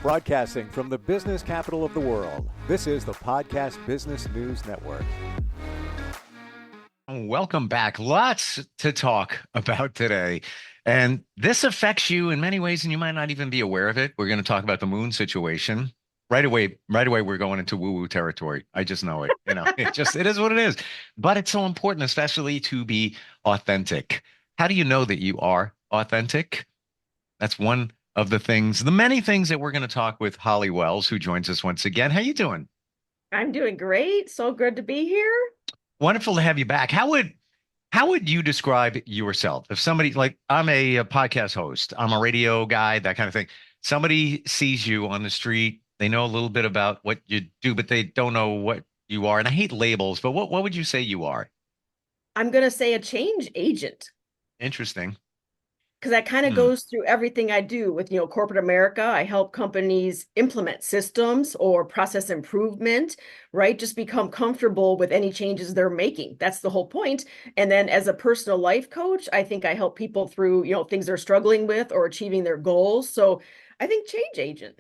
Broadcasting from the business capital of the world, this is the Podcast Business News Network. Welcome back. Lots to talk about today. And this affects you in many ways, and you might not even be aware of it. We're going to talk about the moon situation. Right away, we're going into woo-woo territory. I just know it. It is what it is. But it's so important, especially to be authentic. How do you know that you are authentic? That's one of the many things that we're going to talk with Holly Wells, who joins us once again. How you doing? I'm doing great. So good to be here. Wonderful to have you back. How would you describe yourself? If somebody like I'm a podcast host, I'm a radio guy, that kind of thing. Somebody sees you on the street, they know a little bit about what you do, but they don't know what you are. And I hate labels, but what would you say you are? I'm going to say a change agent Interesting. because that kind of Hmm. goes through everything I do with, corporate America. I help companies implement systems or process improvement, right? Just become comfortable with any changes they're making. That's the whole point. And then as a personal life coach, I think I help people through, things they're struggling with or achieving their goals. So I think change agent.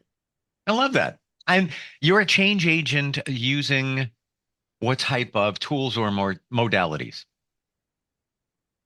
I love that. And you're a change agent using what type of tools or more modalities?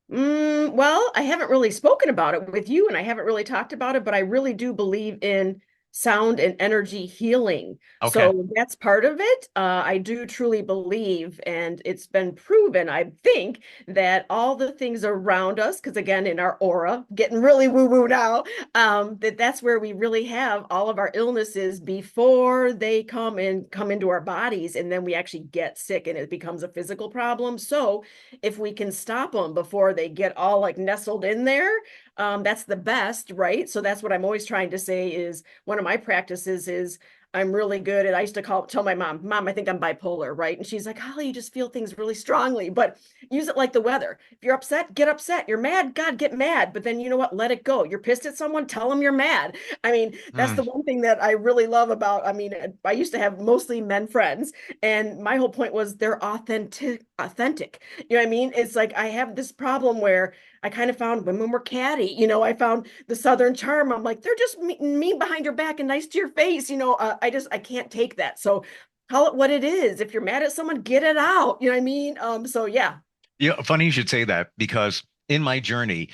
Well, I haven't really spoken about it with you and I haven't really talked about it, but I really do believe in sound and energy healing. Okay. So that's part of it. I do truly believe, and it's been proven, I think, that all the things around us, because again, in our aura, getting really woo-woo now, that's where we really have all of our illnesses before they come into our bodies, and then we actually get sick and it becomes a physical problem. So if we can stop them before they get all like nestled in there, that's the best, right? So that's what I'm always trying to say is one of my practices is I'm really good at, I used to tell my mom, I think I'm bipolar, right? And she's like, Holly, you just feel things really strongly, but use it like the weather. If you're upset, get upset. You're mad, God, get mad. But then you know what? Let it go. You're pissed at someone, tell them you're mad. I mean, that's Hmm. the one thing that I really love about, I used to have mostly men friends, and my whole point was they're authentic. You know what I mean? It's like I have this problem where I kind of found women were catty. I found the Southern charm. I'm like, they're just mean behind your back and nice to your face. I can't take that. So call it what it is. If you're mad at someone, get it out. You know what I mean? So yeah. Yeah, funny you should say that because in my journey,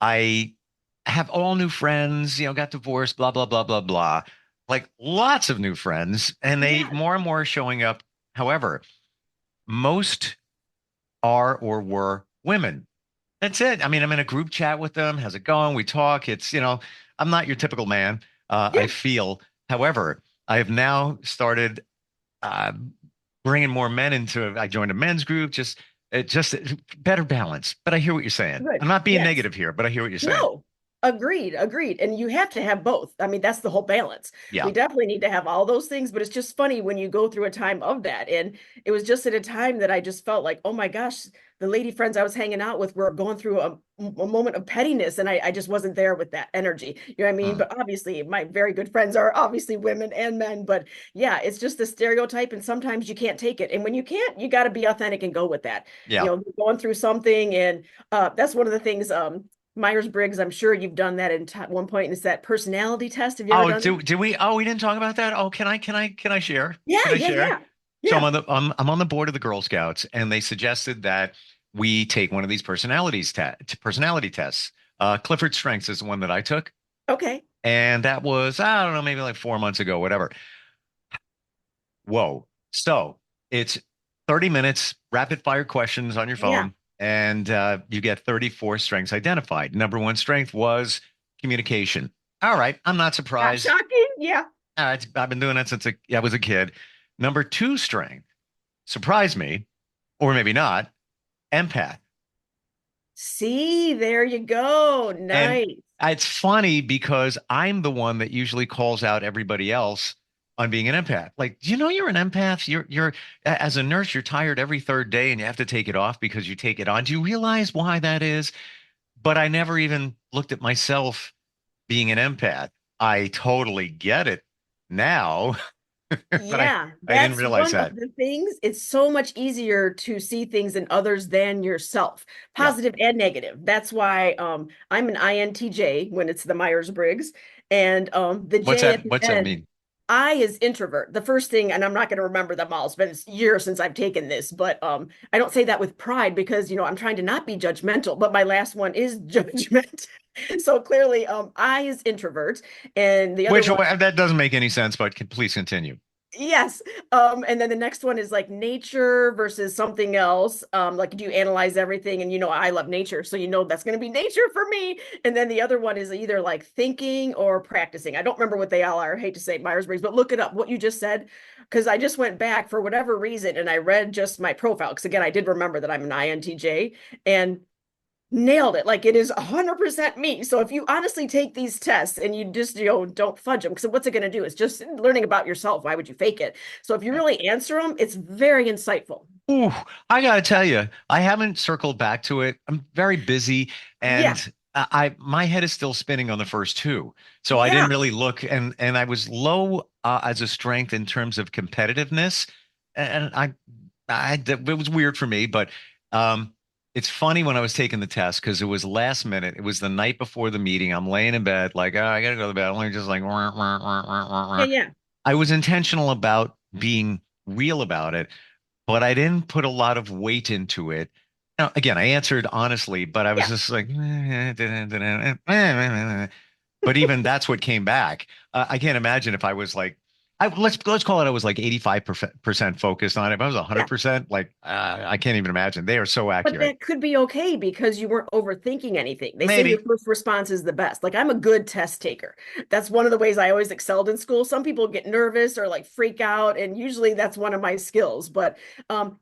I have all new friends, got divorced, blah, blah, blah, blah, blah. Like lots of new friends, and they Yes. more and more showing up. However, most are or were women. That's it. I mean, I'm in a group chat with them. How's it going? We talk. I'm not your typical man, I Yeah. feel. However, I have now started uh, bringing more men into. I joined a men's group. Just better balance. But I hear what you're saying. I'm Good. not being Yes. negative here, but I hear what you're saying. No, agreed. And you have to have both. I mean, that's the whole balance. We Yeah. definitely need to have all those things, but it's just funny when you go through a time of that. And it was just at a time that I just felt like, oh my gosh, the lady friends I was hanging out with were going through a moment of pettiness, and I just wasn't there with that energy. You know what I mean? Mm. But obviously, my very good friends are obviously women and men. But yeah, it's just the stereotype, and sometimes you can't take it. And when you can't, you got to be authentic and go with that. Yeah. Going through something, and that's one of the things. Myers-Briggs, I'm sure you've done that at one point. Is that personality test? Have you ever Oh, done it? do we? Oh, we didn't talk about that. Oh, can I share? Yeah, Can I yeah, share? yeah. So Yeah. I'm on the board of the Girl Scouts, and they suggested that we take one of these personality tests. Clifford Strengths is the one that I took, Okay. and that was I don't know, maybe like 4 months ago, whatever. Whoa! So it's 30 minutes, rapid fire questions on your Yeah. phone, and you get 34 strengths identified. Number one strength was communication. All right, I'm not Not surprised. shocking. Yeah. All right, I've been doing that since I was a kid. Number two strength surprised me, or maybe not, empath. See, there you go. And Nice. it's funny because I'm the one that usually calls out everybody else on being an empath. Like, do you know you're an empath? As a nurse, you're tired every third day and you have to take it off because you take it on. Do you realize why that is? But I never even looked at myself being an empath. I totally get it now, but Yeah, I didn't that's realize one of that. the things. It's so much easier to see things in others than yourself, Yeah. positive and negative. That's why I'm an INTJ when it's the Myers-Briggs. And the J at the What's that end, mean? I is introvert. The first thing, and I'm not going to remember them all. It's been years since I've taken this, but I don't say that with pride because I'm trying to not be judgmental. But my last one is judgment. So clearly, I is introvert, and the other Which one. that doesn't make any sense, but please continue. Yes. And then the next one is like nature versus something else. Like do you analyze everything? And I love nature, so that's going to be nature for me. And then the other one is either like thinking or practicing. I don't remember what they all are. I hate to say Myers-Briggs, but look it up, what you just said, because I just went back for whatever reason and I read just my profile. Because again, I did remember that I'm an INTJ and nailed it. Like it is 100% me. So if you honestly take these tests and you just, don't fudge them, because what's it going to do? It's just learning about yourself. Why would you fake it? So if you really answer them, it's very insightful. Ooh, I gotta tell you, I haven't circled back to it. I'm very busy, Yeah. and my head is still spinning on the first two. So I Yeah. didn't really look, and I was low as a strength in terms of competitiveness, and it was weird for me, but um, it's funny when I was taking the test because it was last minute. It was the night before the meeting. I'm laying in bed, like, oh, I gotta go to bed. I'm like, just like, wah, wah, wah, wah, wah, Yeah. wah. Yeah. I was intentional about being real about it, but I didn't put a lot of weight into it. Now, again, I answered honestly, but I was Yeah. just like, but even that's what came back. I can't imagine if I was like, let's call it, I was like 85% focused on it. If I was Yeah. 100%, like, I can't even imagine. They are so But accurate. that could be okay because you weren't overthinking anything. They say your Maybe. first response is the best. Like I'm a good test taker. That's one of the ways I always excelled in school. Some people get nervous or like freak out, and usually that's one of my skills. But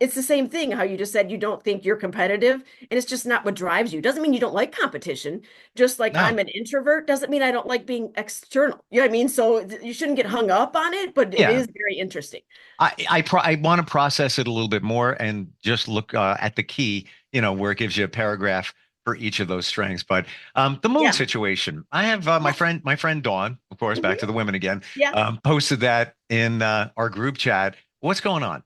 it's the same thing. How you just said you don't think you're competitive, and it's just not what drives you. Doesn't mean you don't like competition. Just like No. I'm an introvert doesn't mean I don't like being external. You know what I mean? So you shouldn't get hung up on it, but it Yeah. is very interesting. I want to process it a little bit more and just look at the key, where it gives you a paragraph for each of those strengths. But the moon Yeah. situation, I have Yeah. my friend Dawn, of course, back to Mhm. the women again, Yeah. posted that in our group chat. What's going on?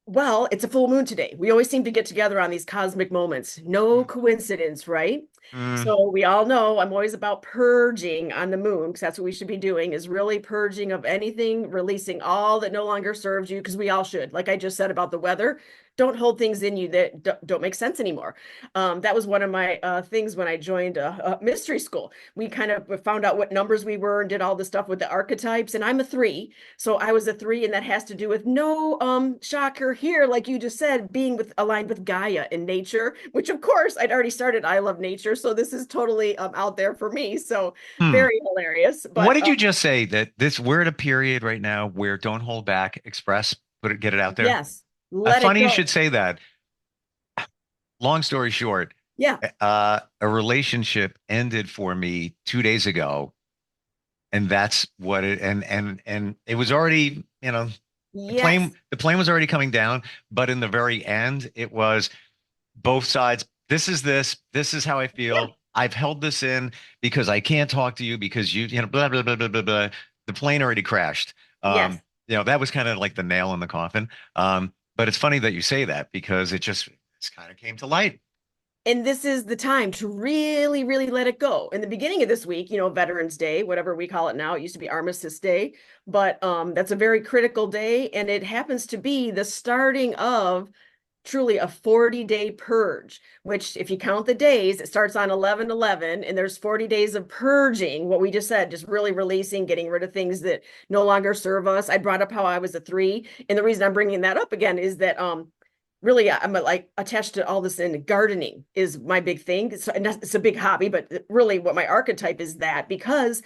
Well, it's a full moon today. We always seem to get together on these cosmic moments. No coincidence, right? Mm, So we all know I'm always about purging on the moon because that's what we should be doing is really purging of anything, releasing all that no longer serves you because we all should. Like I just said about the weather, don't hold things in you that don't make sense anymore. That was one of my things when I joined a mystery school. We kind of found out what numbers we were and did all the stuff with the archetypes. And I'm a 3. So I was a 3, and that has to do with no shocker here, like you just said, being aligned with Gaia and nature, which of course I'd already started. I love nature, so this is totally out there for me. So hmm. very hilarious. What But did you just say that we're at a period right now where don't hold back, express, get it out there? yes, let it Funny you should go. say that. Long story short, Yeah. a relationship ended for me 2 days ago, and that's what it and it was already, Yes. the plane was already coming down, but in the very end, it was both sides. This is how I Yeah. feel. I've held this in because I can't talk to you because blah blah blah blah blah blah. The plane already crashed. Yes. That was kind of like the nail in the coffin. But it's funny that you say that because it's kind of came to light. And this is the time to really, really let it go. In the beginning of this week, Veterans Day, whatever we call it now, it used to be Armistice Day, but that's a very critical day. And it happens to be the starting of truly a 40-day purge, which if you count the days, it starts on 11/11, and there's 40 days of purging, what we just said, just really releasing, getting rid of things that no longer serve us. I brought up how I was a 3, and the reason I'm bringing that up again is that really I'm like attached to all this, in gardening is my big thing. It's a big hobby, but really what my archetype is, that because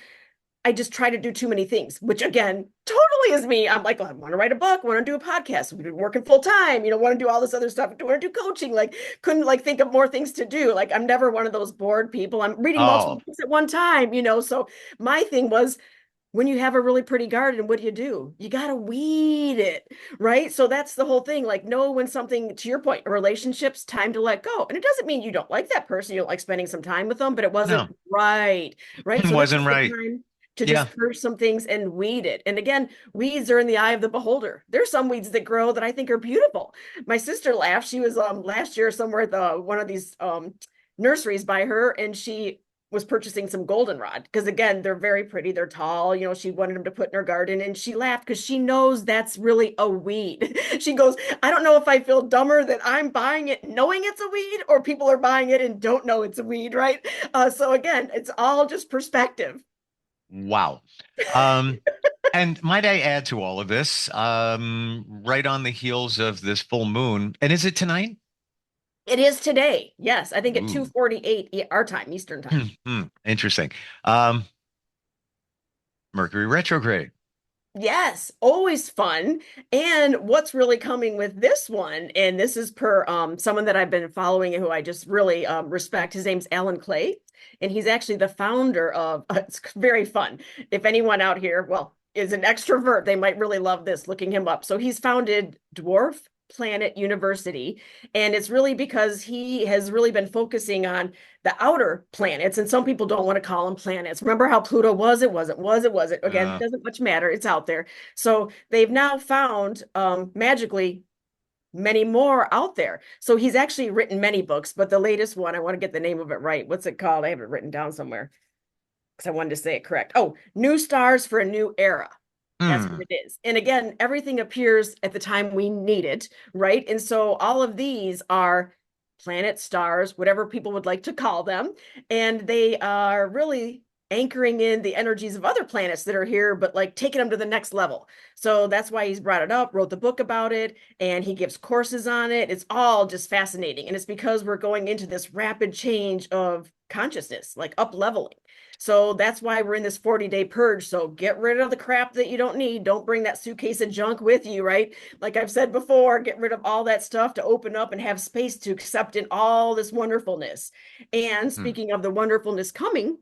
I just try to do too many things, which again, totally is me. I'm like, oh, I want to write a book, want to do a podcast, we've been working full time, want to do all this other stuff, want to do coaching, like couldn't like think of more things to do. Like I'm never one of those bored people. I'm reading Oh, multiple books at one time, so my thing was, when you have a really pretty garden, what do? You got to weed it, right? So that's the whole thing. Like, know when something, to your point, relationships, time to let go. And it doesn't mean you don't like that person, you don't like spending some time with them, but it no, wasn't right, right? So this wasn't is the right. time to Yeah. just purge some things and weed it. And again, weeds are in the eye of the beholder. There's some weeds that grow that I think are beautiful. My sister laughed. She was last year somewhere at one of these nurseries by her, and she was purchasing some goldenrod because again, they're very pretty, they're tall, she wanted them to put in her garden, and she laughed because she knows that's really a weed. She goes, I don't know if I feel dumber that I'm buying it knowing it's a weed, or people are buying it and don't know it's a weed, right? So again, it's all just perspective. Wow. Um, and might I add to all of this, right on the heels of this full moon, and is it tonight? It is today. Yes, I think at Ooh. 2:48 our time, Eastern time. Interesting. Um, Mercury retrograde. Yes, always fun. And what's really coming with this one, and this is per someone that I've been following and who I just really respect. His name's Alan Clay, and he's actually the founder of it's very fun. If anyone out here, well, is an extrovert, they might really love this, looking him up. So he's founded Dwarf Planet University, and it's really because he has really been focusing on the outer planets, and some people don't want to call them planets. Remember how Pluto was? It wasn't. Again, Uh, doesn't much matter. It's out there. So they've now found magically many more out there. So he's actually written many books, but the latest one, I want to get the name of it right. What's it called? I have it written down somewhere because I wanted to say it correct. Oh, New Stars for a New Era. That's what hmm. it is. And again, everything appears at the time we need it, right? And so all of these are planets, stars, whatever people would like to call them. And they are really anchoring in the energies of other planets that are here, but like taking them to the next level. So that's why he's brought it up, wrote the book about it, and he gives courses on it. It's all just fascinating. And it's because we're going into this rapid change of consciousness, like up leveling. So that's why we're in this 40-day purge. So get rid of the crap that you don't need. Don't bring that suitcase of junk with you, right? Like I've said before, get rid of all that stuff to open up and have space to accept in all this wonderfulness. And Hmm. speaking of the wonderfulness coming,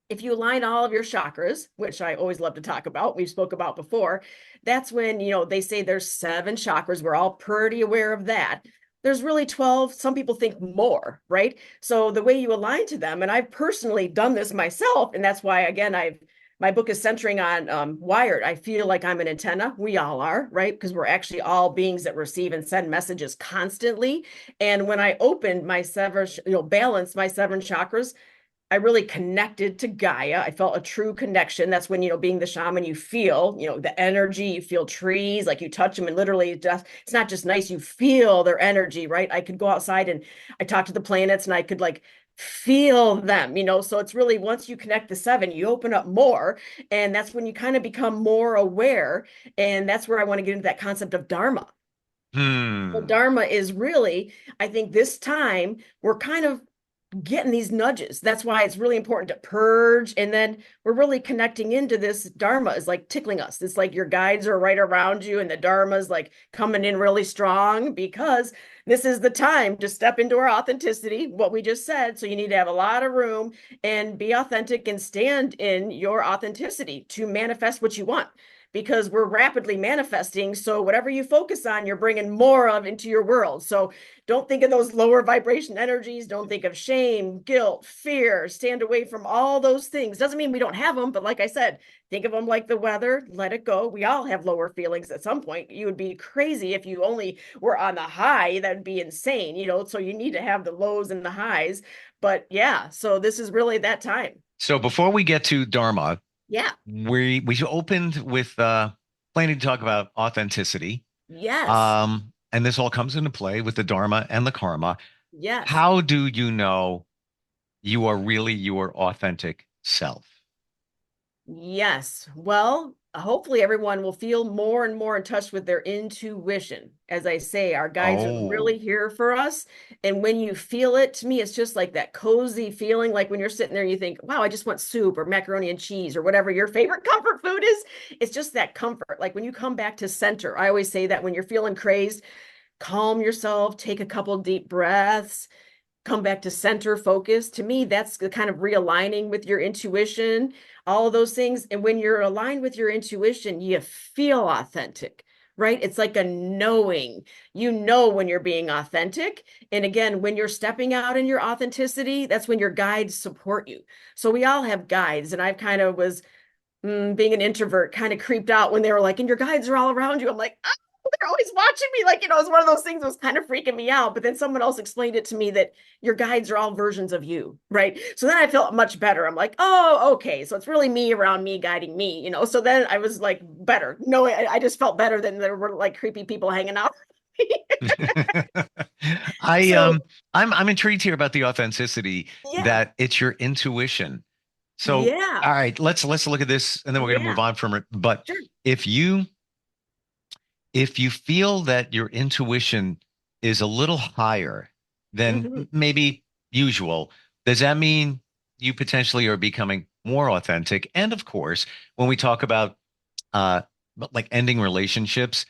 if you align all of your chakras, which I always love to talk about, we've spoke about before, that's when, they say there's 7 chakras. We're all pretty aware of that. There's really 12. Some people think more, right? So the way you align to them, and I've personally done this myself, and that's why, again, my book is centering on Wired. I feel like I'm an antenna. We all are, right? Because we're actually all beings that receive and send messages constantly. And when I opened my balance my 7 chakras, I really connected to Gaia. I felt a true connection. That's when, being the shaman, you feel, the energy, you feel trees, like you touch them and literally it's not just nice, you feel their energy, right? I could go outside and I talk to the planets and I could like feel them, so it's really once you connect the 7, you open up more, and that's when you kind of become more aware. And that's where I want to get into that concept of Dharma. So Hmm. Dharma is really, I think this time we're kind of getting these nudges. That's why it's really important to purge. And then we're really connecting into this Dharma is like tickling us. It's like your guides are right around you, and the Dharma is like coming in really strong because this is the time to step into our authenticity, what we just said. So you need to have a lot of room and be authentic and stand in your authenticity to manifest what you want, because we're rapidly manifesting. So whatever you focus on, you're bringing more of into your world. So don't think of those lower vibration energies. Don't think of shame, guilt, fear. Stand away from all those things. Doesn't mean we don't have them, but like I said, think of them like the weather. Let it go. We all have lower feelings at some point. You would be crazy if you only were on the high. That'd be insane, So you need to have the lows and the highs. But yeah, so this is really that time. So before we get to Dharma, Yeah. we opened with planning to talk about authenticity. Yes. And this all comes into play with the Dharma and the karma. Yes. How do you know you are really your authentic self? Yes. Well, hopefully everyone will feel more and more in touch with their intuition. As I say, our guides are Oh, really here for us. And when you feel it, to me, it's just like that cozy feeling, like when you're sitting there, you think, wow, I just want soup or macaroni and cheese or whatever your favorite comfort food is. It's just that comfort. Like when you come back to center, I always say that when you're feeling crazed, calm yourself, take a couple deep breaths, come back to center focus. To me, that's the kind of realigning with your intuition, all of those things. And when you're aligned with your intuition, you feel authentic, right? It's like a knowing, when you're being authentic. And again, when you're stepping out in your authenticity, that's when your guides support you. So we all have guides. And I've kind of was being an introvert, kind of creeped out when they were like, and your guides are all around you. I'm like, ah! they're always watching me. Like, it's one of those things that was kind of freaking me out. But then someone else explained it to me that your guides are all versions of you, right? So then I felt much better. I'm like, oh, okay. So it's really me around me guiding me. So then I was like better. No, I just felt better than there were like creepy people hanging out. I So I'm intrigued here about the authenticity yeah, that it's your intuition. So, yeah, all right, let's look at this and then we're going to yeah, move on from it. But sure. if you if you feel that your intuition is a little higher than Hmm. maybe usual, does that mean you potentially are becoming more authentic? And of course, when we talk about uh like ending relationships,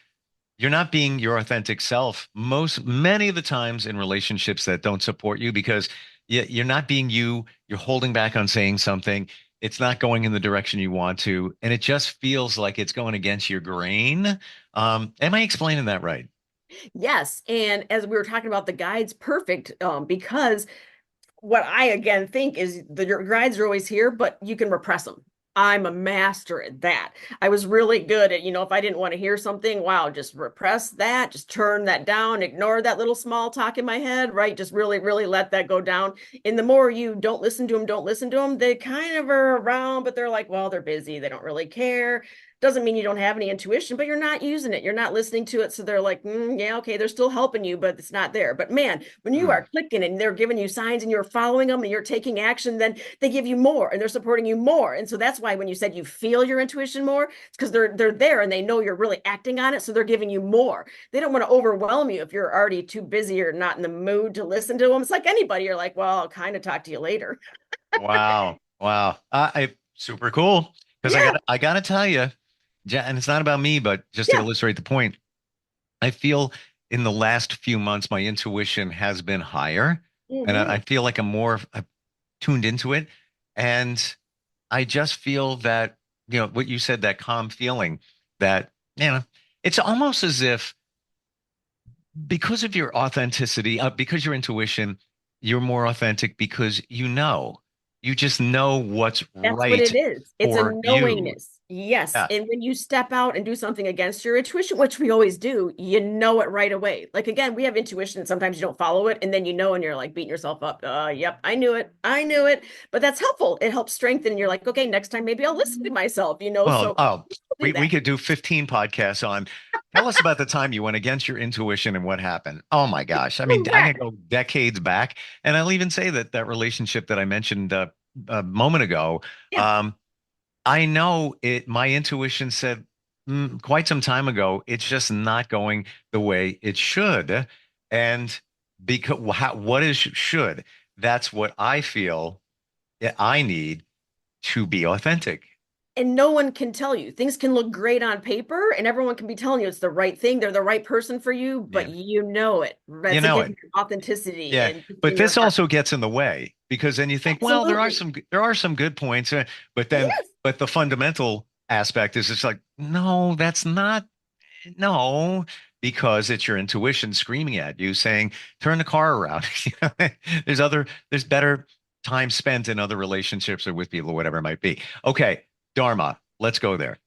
you're not being your authentic self many of the times in relationships that don't support you because you're not being you. You're holding back on saying something. It's not going in the direction you want to, and it just feels like it's going against your grain. Am I explaining that right? Yes. And as we were talking about the guides, perfect, because what I again think is that your guides are always here, but you can repress them. I'm a master at that. I was really good at, if I didn't want to hear something, wow, just repress that, just turn that down, ignore that little small talk in my head, right? Just really, really let that go down. And the more you don't listen to them, they kind of are around, but they're like, well, they're busy. They don't really care. Doesn't mean you don't have any intuition, but you're not using it. You're not listening to it. So they're like, yeah, okay, they're still helping you, but it's not there. But man, when you Hmm. are clicking and they're giving you signs and you're following them and you're taking action, then they give you more and they're supporting you more. And so that's why when you said you feel your intuition more, it's because they're there and they know you're really acting on it. So they're giving you more. They don't want to overwhelm you if you're already too busy or not in the mood to listen to them. It's like anybody, you're like, well, I'll kind of talk to you later. Wow. Wow. Super cool. Because Yeah. I gotta tell you, and it's not about me, but just to Yeah. illustrate the point, I feel in the last few months my intuition has been higher, and I Hmm. feel like I'm more tuned into it, and I just feel that what you said, that calm feeling, that you know, it's almost as if because of your authenticity, because your intuition, you're more authentic because you just know what's That's what right it is. It's a for you. knowingness. Yes. Yeah. And when you step out and do something against your intuition, which we always do, you know it right away. Like again, we have intuition and sometimes you don't follow it. And then and you're like beating yourself up. Yep, I knew it. I knew it. But that's helpful. It helps strengthen. You're like, okay, next time maybe I'll listen to myself. Well, So oh, do we that. could do 15 podcasts on. Tell us about the time you went against your intuition and what happened. Oh my gosh. I mean, I can Correct. go decades back, and I'll even say that that relationship that I mentioned a moment ago, Yeah. um, I know it. My intuition said quite some time ago, it's just not going the way it should, and because what is should? That's what I feel I need to be authentic. And no one can tell you. Things can look great on paper and everyone can be telling you it's the right thing. They're the right person for you, but Yeah, you know it. you That's know again it. your authenticity Yeah, and but in your this heart. also gets in the way because then you think, well, Absolutely. there are some good points, but then Yes. but the fundamental aspect is it's like, no, that's not no, because it's your intuition screaming at you saying, turn the car around. There's better time spent in other relationships or with people or whatever it might be. Okay, Dharma, let's go there.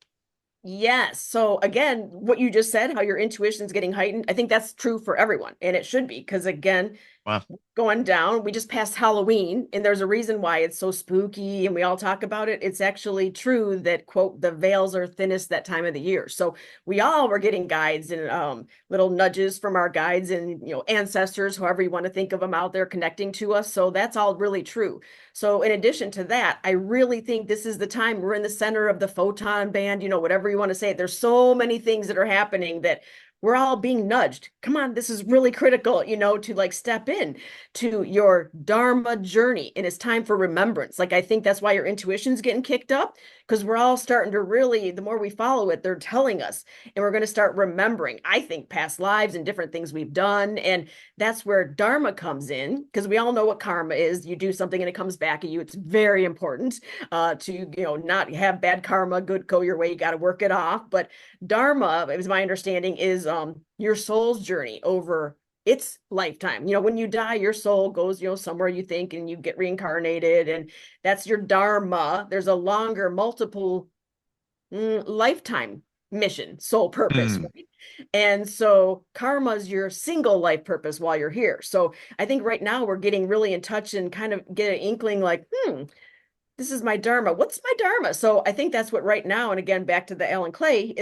Yes. So again, what you just said, how your intuition is getting heightened, I think that's true for everyone. And it should be because again, Well, going down. We just passed Halloween, and there's a reason why it's so spooky, and we all talk about it. It's actually true that, quote, the veils are thinnest that time of the year. So we all were getting guides and little nudges from our guides and ancestors, however you want to think of them out there connecting to us. So that's all really true. So in addition to that, I really think this is the time we're in the center of the photon band, whatever you want to say. There's so many things that are happening that we're all being nudged. Come on, this is really critical, to like step in to your Dharma journey. And it's time for remembrance. Like, I think that's why your intuition's getting kicked up because we're all starting to really, the more we follow it, they're telling us, and we're going to start remembering, I think, past lives and different things we've done. And that's where Dharma comes in because we all know what karma is. You do something and it comes back at you. It's very important to, not have bad karma, good go your way. You got to work it off. But Dharma, it was my understanding, is your soul's journey over its lifetime. When you die, your soul goes, somewhere you think, and you get reincarnated, and that's your dharma. There's a longer, multiple lifetime mission, sole purpose, Mm. right? And so karma's your single life purpose while you're here. So I think right now we're getting really in touch and kind of get an inkling like, this is my dharma. What's my dharma? So I think that's what right now, and again, back to the Alan Clay,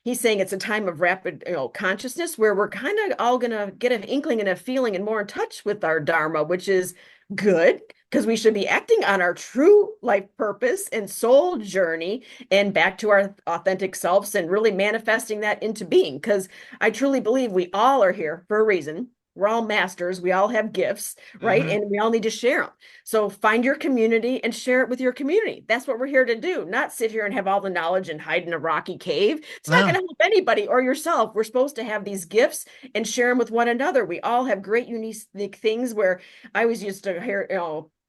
he's saying it's a time of rapid, consciousness where we're kind of all gonna get an inkling and a feeling and more in touch with our dharma, which is good because we should be acting on our true life purpose and soul journey and back to our authentic selves and really manifesting that into being. Because I truly believe we all are here for a reason. We're all masters. We all have gifts, right? Hmm. And we all need to share them. So find your community and share it with your community. That's what we're here to do, not sit here and have all the knowledge and hide in a rocky cave. It's not No. going to help anybody or yourself. We're supposed to have these gifts and share them with one another. We all have great, unique things where I always used to hear,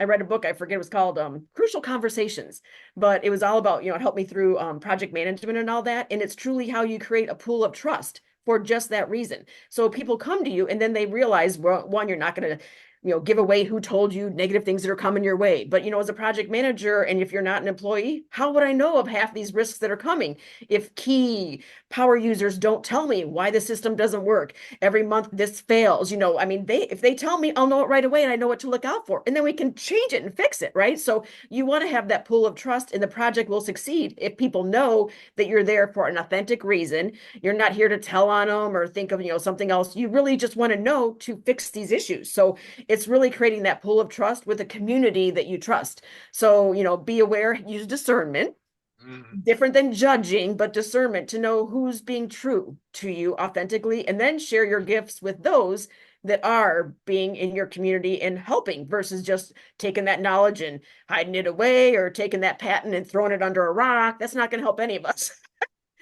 I read a book, I forget it was called Crucial Conversations, but it was all about, it helped me through project management and all that. And it's truly how you create a pool of trust for just that reason. So people come to you and then they realize, well, one, you're not going to give away who told you negative things that are coming your way. But, as a project manager, and if you're not an employee, how would I know of half these risks that are coming if key power users don't tell me why the system doesn't work? Every month this fails, if they tell me, I'll know it right away and I know what to look out for. And then we can change it and fix it, right? So you want to have that pool of trust and the project will succeed if people know that you're there for an authentic reason. You're not here to tell on them or think of, something else. You really just want to know to fix these issues. So it's really creating that pool of trust with a community that you trust. So, be aware, use discernment, Mm. different than judging, but discernment to know who's being true to you authentically, and then share your gifts with those that are being in your community and helping versus just taking that knowledge and hiding it away or taking that patent and throwing it under a rock. That's not going to help any of us.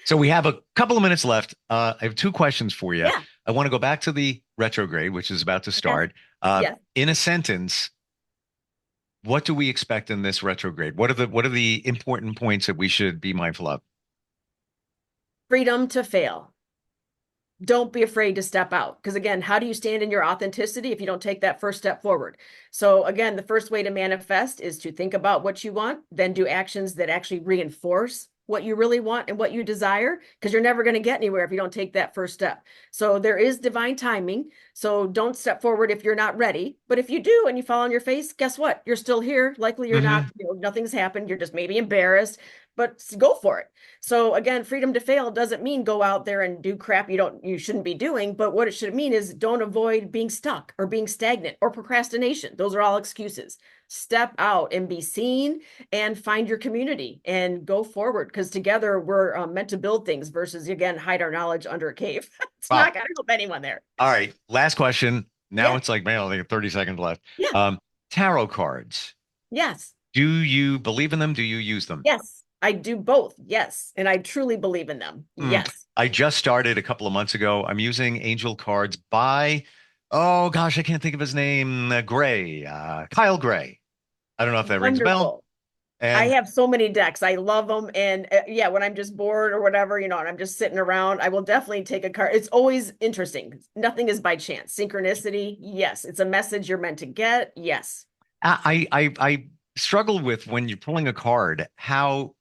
So we have a couple of minutes left. I have two questions for you. Yeah. I want to go back to the retrograde, which is about to Okay. start. Yes. In a sentence, what do we expect in this retrograde? What are the important points that we should be mindful of? Freedom to fail. Don't be afraid to step out. Because again, how do you stand in your authenticity if you don't take that first step forward? So again, the first way to manifest is to think about what you want, then do actions that actually reinforce what you really want and what you desire, because you're never going to get anywhere if you don't take that first step. So there is divine timing. So don't step forward if you're not ready. But if you do and you fall on your face, guess what? You're still here. Likely you're not, Mhm. nothing's happened. You're just maybe embarrassed, but go for it. So again, freedom to fail doesn't mean go out there and do crap you shouldn't be doing, but what it should mean is don't avoid being stuck or being stagnant or procrastination. Those are all excuses. Step out and be seen and find your community and go forward, because together we're meant to build things versus, again, hide our knowledge under a cave. It's Wow. not going to help anyone there. All right. Last question. Now Yeah. it's like, man, I think 30 seconds left. Yeah. Tarot cards. Yes. Do you believe in them? Do you use them? Yes. I do both. Yes. And I truly believe in them. Yes. I just started a couple of months ago. I'm using angel cards by, oh gosh, I can't think of his name. Gray, Kyle Gray. I don't know if that rings a bell. Wonderful. I And have so many decks. I love them. And yeah, when I'm just bored or whatever, and I'm just sitting around, I will definitely take a card. It's always interesting. Nothing is by chance. Synchronicity. Yes. It's a message you're meant to get. Yes. I struggle with when you're pulling a card, how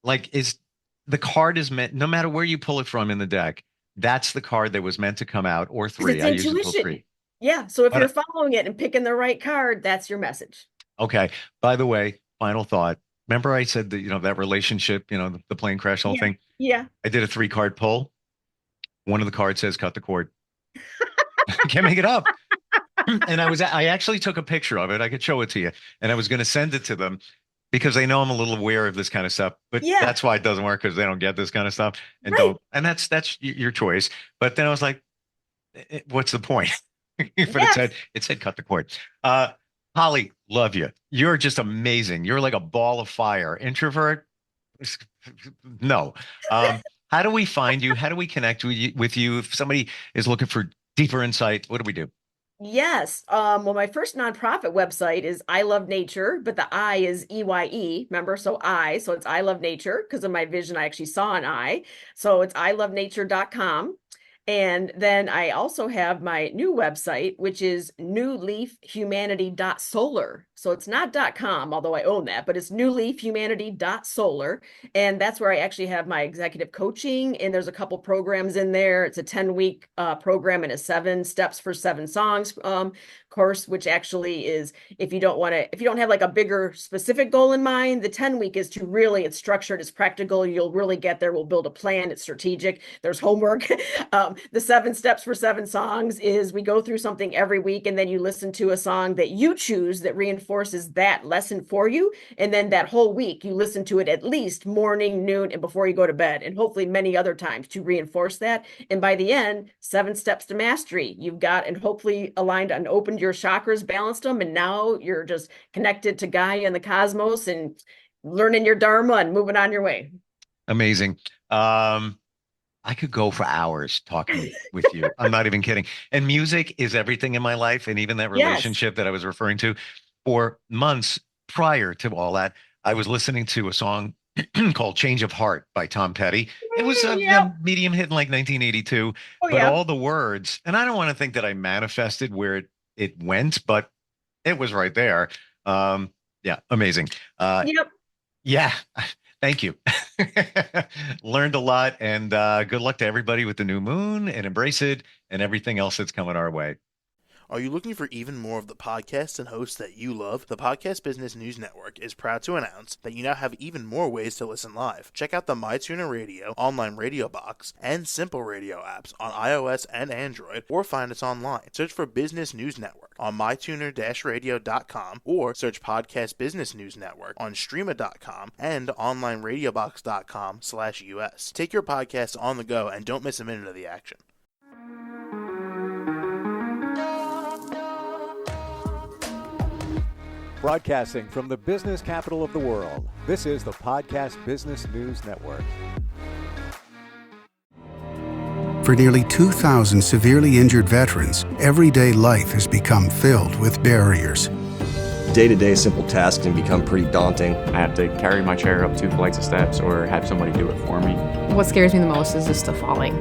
like is the card is meant, no matter where you pull it from in the deck, that's the card that was meant to come out, or 'Cause three. it's I use it till intuition. 3. Yeah. So if But you're following it and picking the right card, that's your message. okay. By the way, final thought. Remember I said that, that relationship, the plane crash whole Yeah. thing. Yeah. I did a 3-card pull. One of the cards says cut the cord. I can't make it up. And I actually took a picture of it. I could show it to you. And I was going to send it to them because they know I'm a little aware of this kind of stuff. But Yeah. that's why it doesn't work, because they don't get this kind of stuff and Right. don't. And that's your choice. But then I was like, what's the point? But Yes. it said cut the cord. Holly, love you. You're just amazing. You're like a ball of fire. Introvert? No. How do we find you? How do we connect with you? If somebody is looking for deeper insight, what do we do? Yes. Well, my first nonprofit website is I Love Nature, but the I is EYE, remember? So it's I Love Nature because of my vision. I actually saw an eye. So it's ilovenature.com. And then I also have my new website, which is newleafhumanity.solar. So it's not .com, although I own that, but it's newleafhumanity.solar. And that's where I actually have my executive coaching. And there's a couple programs in there. It's a 10-week program and a 7 steps for 7 songs course, which actually is, if you don't have like a bigger specific goal in mind, the 10-week is to really, it's structured, it's practical. You'll really get there. We'll build a plan. It's strategic. There's homework. The 7 steps for 7 songs is we go through something every week, and then you listen to a song that you choose that reinforces that lesson for you. And then that whole week, you listen to it at least morning, noon, and before you go to bed, and hopefully many other times to reinforce that. And by the end, 7 steps to mastery you've got, and hopefully aligned and opened your chakras, balanced them, and now you're just connected to Gaia and the cosmos and learning your dharma and moving on your way. Amazing. I could go for hours talking with you. I'm not even kidding. And music is everything in my life. And even that relationship that I was referring to, for months prior to all that, I was listening to a song called Change of Heart by Tom Petty. It was a medium hit in like 1982, but all the words, and I don't want to think that I manifested where it went, but it was right there. Yeah, amazing. Yeah, thank you. Learned a lot, and good luck to everybody with the new moon, and embrace it and everything else that's coming our way. Are you looking for even more of the podcasts and hosts that you love? The Podcast Business News Network is proud to announce that you now have even more ways to listen live. Check out the MyTuner Radio, online radio box, and Simple Radio apps on iOS and Android, or find us online. Search for Business News Network on mytuner-radio.com, or search Podcast Business News Network on streama.com and onlineradiobox.com/US. Take your podcast on the go and don't miss a minute of the action. Broadcasting from the business capital of the world, this is the Podcast Business News Network. For nearly 2,000 severely injured veterans, everyday life has become filled with barriers. Day-to-day simple tasks can become pretty daunting. I have to carry my chair up 2 flights of steps or have somebody do it for me. What scares me the most is just the falling.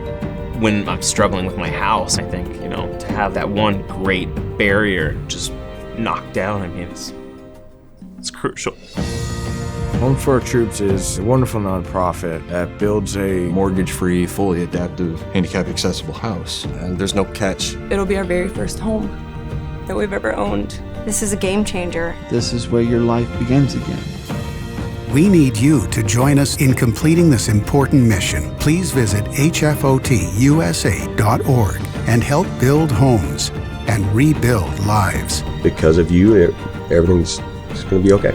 When I'm struggling with my house, I think, to have that one great barrier just knocked down, it's crucial. Home for Our Troops is a wonderful nonprofit that builds a mortgage-free, fully adaptive, handicap-accessible house. And there's no catch. It'll be our very first home that we've ever owned. This is a game changer. This is where your life begins again. We need you to join us in completing this important mission. Please visit hfotusa.org and help build homes and rebuild lives. Because of you, everything's going to be okay.